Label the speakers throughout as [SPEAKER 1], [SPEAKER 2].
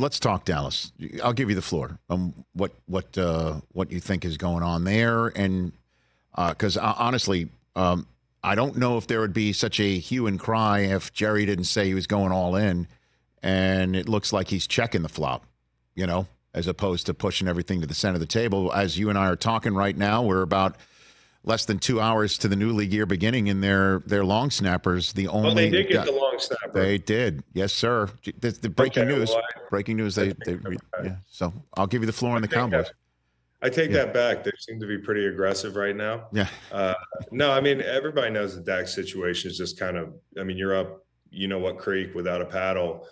[SPEAKER 1] let's talk Dallas. I'll give you the floor. What you think is going on there, and because honestly, I don't know if there would be such a hue and cry if Jerry didn't say he was going all in, and it looks like he's checking the flop, as opposed to pushing everything to the center of the table. As you and I are talking right now, we're about less than 2 hours to the new league year beginning, and their long snappers.
[SPEAKER 2] They did get the long snapper.
[SPEAKER 1] They did, yes, sir. The breaking news.
[SPEAKER 2] Well,
[SPEAKER 1] breaking news. Yeah. So I'll give you the floor on the Cowboys.
[SPEAKER 2] I take that back. They seem to be pretty aggressive right now.
[SPEAKER 1] Yeah.
[SPEAKER 2] No, I mean, everybody knows the Dak situation is just kind of. I mean, you're up, what creek without a paddle.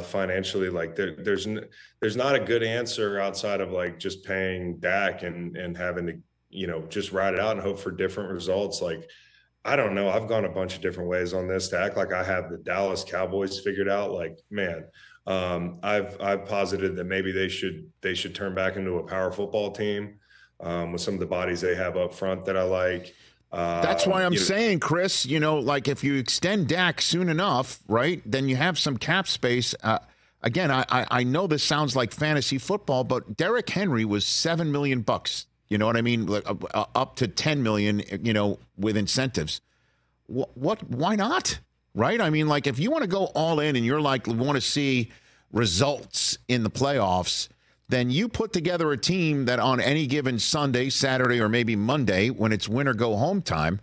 [SPEAKER 2] Financially, like there's not a good answer outside of like just paying Dak and having to just ride it out and hope for different results. Like, I don't know. I've gone a bunch of different ways on this to act like I have the Dallas Cowboys figured out. Like, man, I've posited that maybe they should turn back into a power football team with some of the bodies they have up front that I like.
[SPEAKER 1] That's why I'm saying, Chris, like if you extend Dak soon enough, right, then you have some cap space. Again, I know this sounds like fantasy football, but Derrick Henry was $7 million. You know what I mean? Up to $10 million, with incentives. Why not? Right? I mean, like if you want to go all in and you're like want to see results in the playoffs, then you put together a team that on any given Sunday, Saturday, or maybe Monday, when it's win or go home time,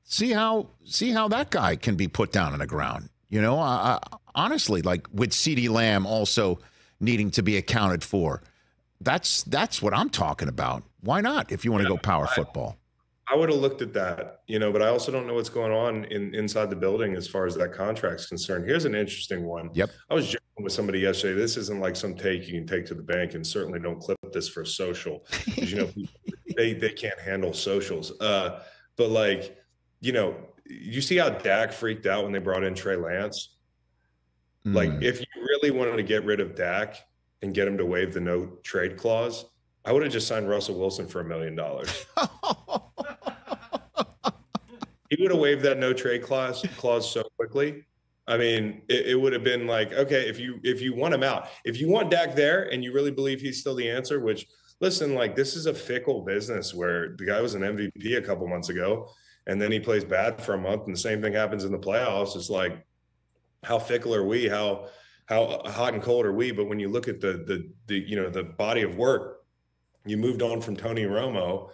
[SPEAKER 1] see how that guy can be put down on the ground. Honestly, like with CeeDee Lamb also needing to be accounted for. That's what I'm talking about. Why not if you want to go power football?
[SPEAKER 2] I would have looked at that, but I also don't know what's going on inside the building as far as that contract's concerned. Here's an interesting one.
[SPEAKER 1] Yep.
[SPEAKER 2] I was joking with somebody yesterday. This isn't like some take you can take to the bank, and certainly don't clip this for social because, they can't handle socials. But like, you see how Dak freaked out when they brought in Trey Lance? Like, if you really wanted to get rid of Dak and get him to waive the no trade clause, I would have just signed Russell Wilson for $1 million. He would have waived that no trade clause so quickly. I mean, it would have been like, okay, if you want him out, if you want Dak there and you really believe he's still the answer, which, listen, like this is a fickle business where the guy was an MVP a couple months ago and then he plays bad for a month and the same thing happens in the playoffs. It's like, how fickle are we? How hot and cold are we? But when you look at the body of work, you moved on from Tony Romo,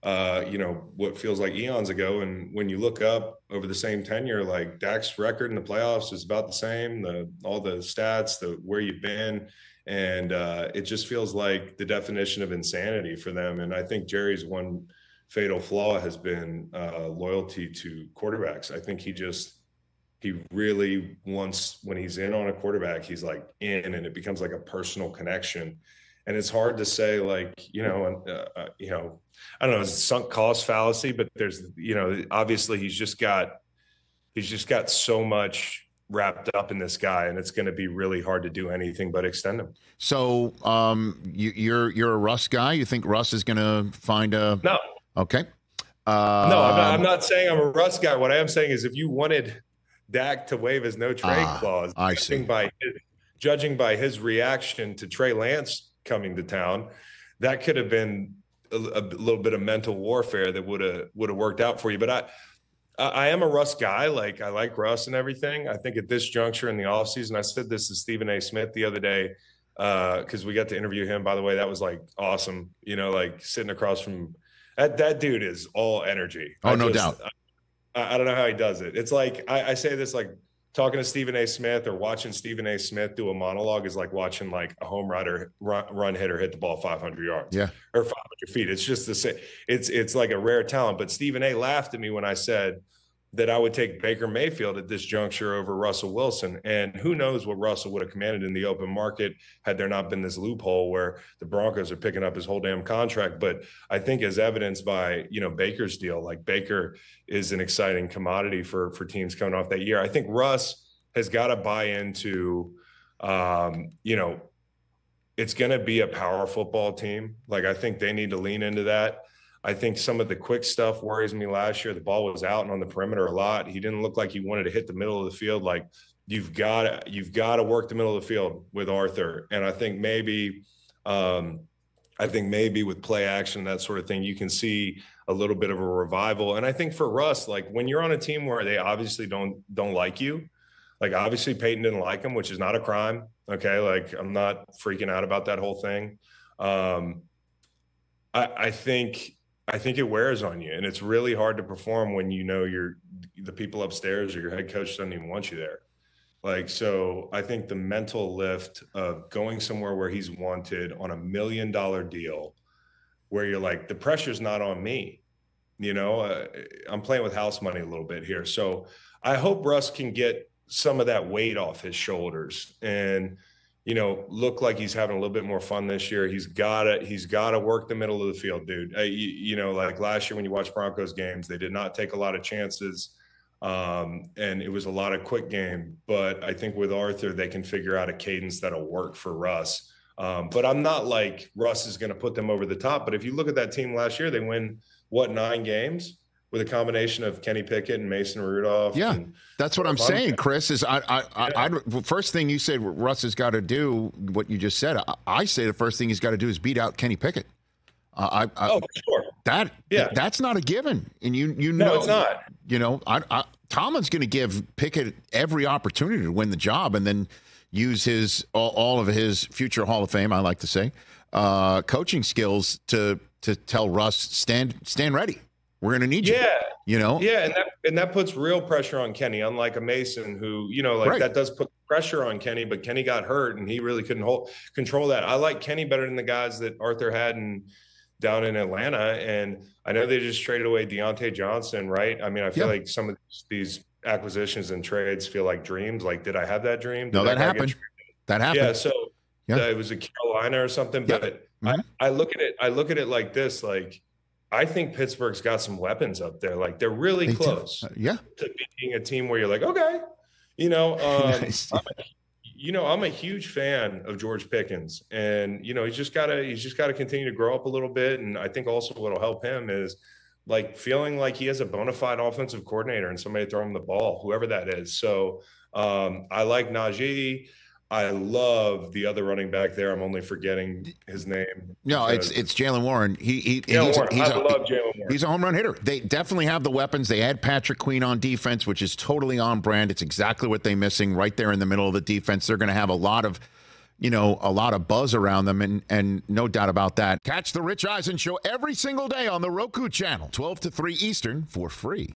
[SPEAKER 2] what feels like eons ago. And when you look up over the same tenure, like Dak's record in the playoffs is about the same, all the stats, where you've been. And it just feels like the definition of insanity for them. And I think Jerry's one fatal flaw has been loyalty to quarterbacks. I think he really wants, when he's in on a quarterback, he's like in, and it becomes like a personal connection. And it's hard to say, like, I don't know, it's a sunk cost fallacy, but there's, obviously he's just got so much wrapped up in this guy, and it's going to be really hard to do anything but extend him.
[SPEAKER 1] So you're a Russ guy. You think Russ is going to find a
[SPEAKER 2] no?
[SPEAKER 1] Okay.
[SPEAKER 2] No, I'm not saying I'm a Russ guy. What I am saying is, if you wanted Dak to waive his no trade clause,
[SPEAKER 1] I see.
[SPEAKER 2] Judging by his reaction to Trey Lance coming to town, that could have been a little bit of mental warfare that would have worked out for you. But I am a Russ guy. Like, I like Russ and everything. I think at this juncture in the offseason, I said this to Stephen A. Smith the other day, because we got to interview him, by the way. That was like awesome. Like sitting across from that dude is all energy.
[SPEAKER 1] Oh, no doubt.
[SPEAKER 2] I don't know how he does it. It's like, I say this, like talking to Stephen A. Smith or watching Stephen A. Smith do a monologue is like watching like a home run hitter hit the ball 500 yards or 500 feet. It's just the same. It's like a rare talent. But Stephen A. laughed at me when I said that I would take Baker Mayfield at this juncture over Russell Wilson. And who knows what Russell would have commanded in the open market had there not been this loophole where the Broncos are picking up his whole damn contract. But I think, as evidenced by, Baker's deal, like Baker is an exciting commodity for teams coming off that year. I think Russ has got to buy into, it's going to be a power football team. Like, I think they need to lean into that. I think some of the quick stuff worries me last year. The ball was out and on the perimeter a lot. He didn't look like he wanted to hit the middle of the field like you've got to work the middle of the field with Arthur. And I think maybe with play action, that sort of thing, you can see a little bit of a revival. And I think for Russ, like when you're on a team where they obviously don't like you, like obviously Peyton didn't like him, which is not a crime. Okay. Like I'm not freaking out about that whole thing. I think it wears on you, and it's really hard to perform when you know the people upstairs or your head coach doesn't even want you there. Like, so I think the mental lift of going somewhere where he's wanted on $1 million deal, where you're like, the pressure's not on me, I'm playing with house money a little bit here. So I hope Russ can get some of that weight off his shoulders and, look like he's having a little bit more fun this year. He's got to work the middle of the field, dude. Like last year when you watch Broncos games, they did not take a lot of chances. And it was a lot of quick game, but I think with Arthur, they can figure out a cadence that'll work for Russ. But I'm not like Russ is going to put them over the top. But if you look at that team last year, they win 9 games with a combination of Kenny Pickett and Mason Rudolph.
[SPEAKER 1] Yeah, that's what I'm saying, Chris. Is first thing you said Russ has got to do what you just said. I say the first thing he's got to do is beat out Kenny Pickett.
[SPEAKER 2] For sure.
[SPEAKER 1] That's not a given, and you know,
[SPEAKER 2] no, it's not.
[SPEAKER 1] Tomlin's going to give Pickett every opportunity to win the job, and then use all of his future Hall of Fame, I like to say, coaching skills to tell Russ stand ready. We're going to need you. Yeah.
[SPEAKER 2] Yeah. And that puts real pressure on Kenny, unlike a Mason who, right. That does put pressure on Kenny, but Kenny got hurt and he really couldn't control that. I like Kenny better than the guys that Arthur had down in Atlanta. And I know they just traded away Deontay Johnson, right? I mean, I feel like some of these acquisitions and trades feel like dreams. Like, did I have that dream?
[SPEAKER 1] No, that happened. That happened.
[SPEAKER 2] Yeah. So it was a Carolina or something, but I look at it like this, like, I think Pittsburgh's got some weapons up there. Like they're really close to being a team where you're like, okay,
[SPEAKER 1] Nice.
[SPEAKER 2] I'm a huge fan of George Pickens, and he's just got to continue to grow up a little bit. And I think also what'll help him is like feeling like he has a bona fide offensive coordinator and somebody to throw him the ball, whoever that is. So I like Najee. I love the other running back there. I'm only forgetting his name.
[SPEAKER 1] No, it's Jaylen Warren.
[SPEAKER 2] I love Jaylen Warren.
[SPEAKER 1] He's a home run hitter. They definitely have the weapons. They had Patrick Queen on defense, which is totally on brand. It's exactly what they're missing right there in the middle of the defense. They're going to have a lot of buzz around them, and no doubt about that. Catch the Rich Eisen Show every single day on the Roku channel, 12 to 3 Eastern, for free.